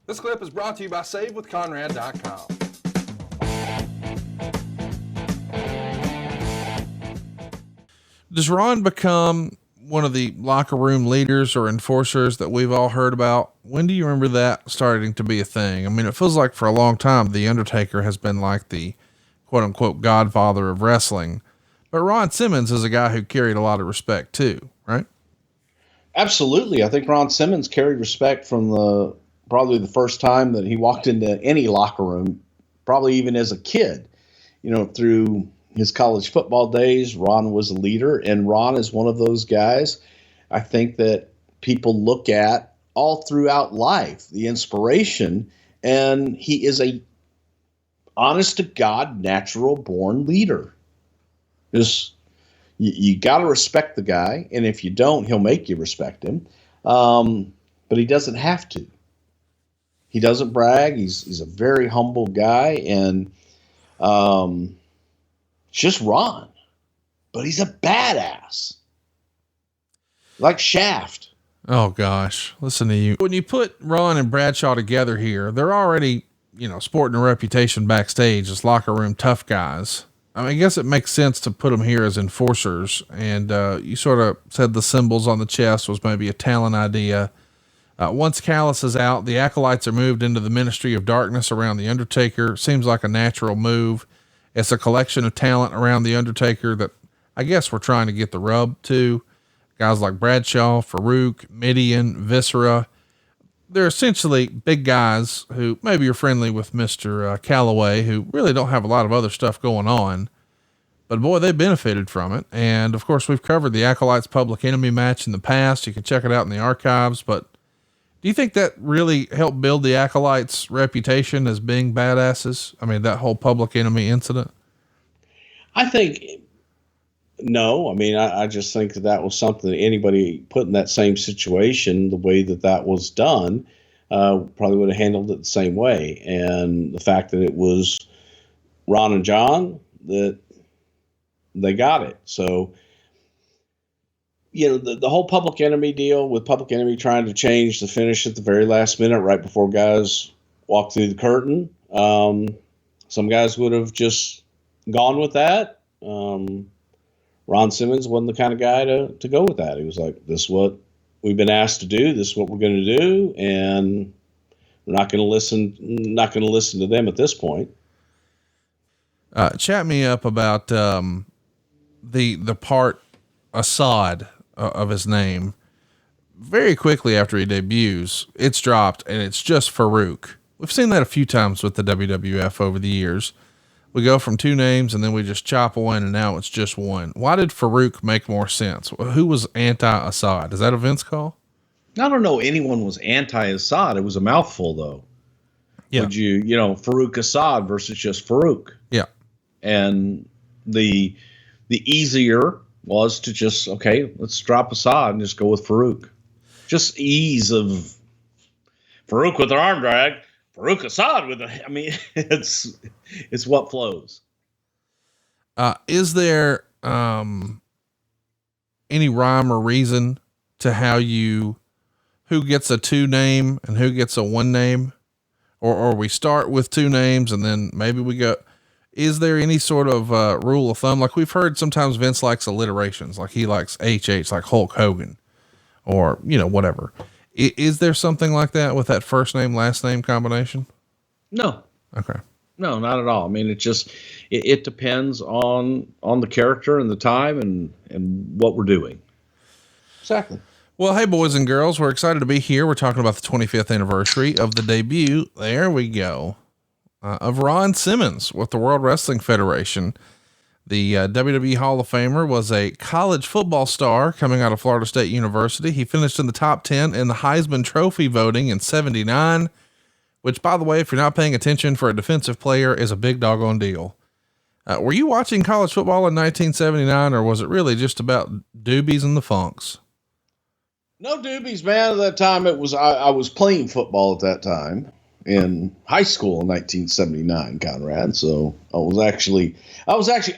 This clip is brought to you by SaveWithConrad.com. Does Ron become one of the locker room leaders or enforcers that we've all heard about? When do you remember that starting to be a thing? I mean, it feels like for a long time, The Undertaker has been like the quote unquote godfather of wrestling, but Ron Simmons is a guy who carried a lot of respect too, right? Absolutely. I think Ron Simmons carried respect from probably the first time that he walked into any locker room, probably even as a kid, through his college football days. Ron was a leader, and Ron is one of those guys I think that people look at all throughout life, the inspiration, and he is a honest to God, natural born leader. Just, you got to respect the guy. And if you don't, he'll make you respect him. But he doesn't have to. He doesn't brag. He's a very humble guy, and just Ron, but he's a badass. Like Shaft. Oh gosh. Listen to you. When you put Ron and Bradshaw together here, they're already, sporting a reputation backstage as locker room tough guys. I mean, I guess it makes sense to put them here as enforcers. And, you sort of said the symbols on the chest was maybe a talent idea. Once Callis is out, the Acolytes are moved into the Ministry of Darkness around the Undertaker. Seems like a natural move. It's a collection of talent around the Undertaker that I guess we're trying to get the rub to. Guys like Bradshaw, Farouk, Midian, Viscera. They're essentially big guys who maybe you're friendly with Mr. Calloway, who really don't have a lot of other stuff going on, but boy, they benefited from it. And of course, we've covered the Acolytes Public Enemy match in the past. You can check it out in the archives, but do you think that really helped build the Acolytes' reputation as being badasses? I mean, that whole Public Enemy incident? I think, no. I mean, I just think that was something that anybody put in that same situation, the way that was done, probably would have handled it the same way. And the fact that it was Ron and John, that they got it. So, the whole Public Enemy deal, with Public Enemy trying to change the finish at the very last minute, right before guys walk through the curtain. Some guys would have just gone with that. Ron Simmons wasn't the kind of guy to go with that. He was like, this is what we've been asked to do. This is what we're going to do. And we're not going to listen to them at this point. Chat me up about, the part Assad of his name. Very quickly after he debuts, it's dropped and it's just Farouk. We've seen that a few times with the WWF over the years. We go from two names and then we just chop one and now it's just one. Why did Farouk make more sense? Who was anti-Assad? Is that a Vince call? I don't know anyone was anti-Assad. It was a mouthful though. Yeah. Would Farouk Assad versus just Farouk. Yeah. And the easier was to just, okay, let's drop Assad and just go with Farouk. Just ease of Farouk with their arm drag, Farouk Assad with it's what flows. Is there any rhyme or reason to who gets a two name and who gets a one name, or we start with two names and then maybe we go? Is there any sort of rule of thumb? Like we've heard sometimes Vince likes alliterations, like he likes HH, like Hulk Hogan, or, whatever. Is there something like that with that first name, last name combination? No. Okay. No, not at all. I mean, it depends on the character and the time and what we're doing. Exactly. Well, hey boys and girls, we're excited to be here. We're talking about the 25th anniversary of the debut. There we go. Of Ron Simmons with the World Wrestling Federation. The WWE Hall of Famer was a college football star coming out of Florida State University. He finished in the top 10 in the Heisman Trophy voting in '79, which, by the way, if you're not paying attention for a defensive player, is a big doggone deal. Were you watching college football in 1979, or was it really just about doobies and the funks? No doobies, man. At that time, I was playing football at that time. In high school in 1979, Conrad. So I was actually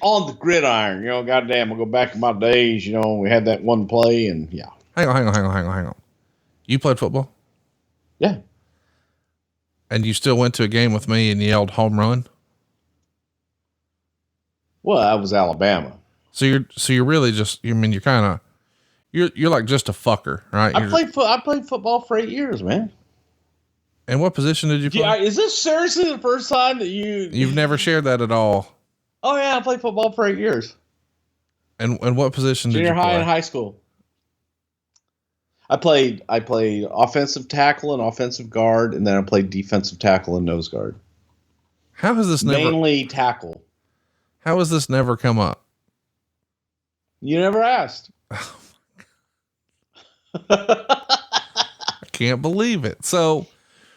on the gridiron, goddamn, I'll go back in my days, we had that one play and yeah. Hang on. You played football? Yeah. And you still went to a game with me and yelled home run? Well, that was Alabama. So you're really just, you're like just a fucker, right? I played football for 8 years, man. And what position did you play? Yeah, is this seriously the first time that You've never shared that at all. Oh yeah, I played football for 8 years. And what position did you play? Junior high and high school. I played offensive tackle and offensive guard, and then I played defensive tackle and nose guard. How has this mainly tackle? How has this never come up? You never asked. I can't believe it. So,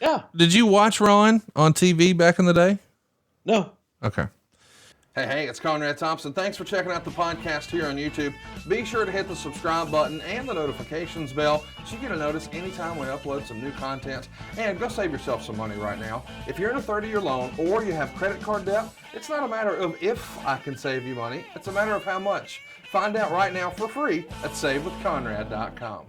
yeah. Did you watch Ron on TV back in the day? No. Okay. Hey, it's Conrad Thompson. Thanks for checking out the podcast here on YouTube. Be sure to hit the subscribe button and the notifications bell so you get a notice anytime we upload some new content. And go save yourself some money right now. If you're in a 30-year loan or you have credit card debt, it's not a matter of if I can save you money. It's a matter of how much. Find out right now for free at SaveWithConrad.com.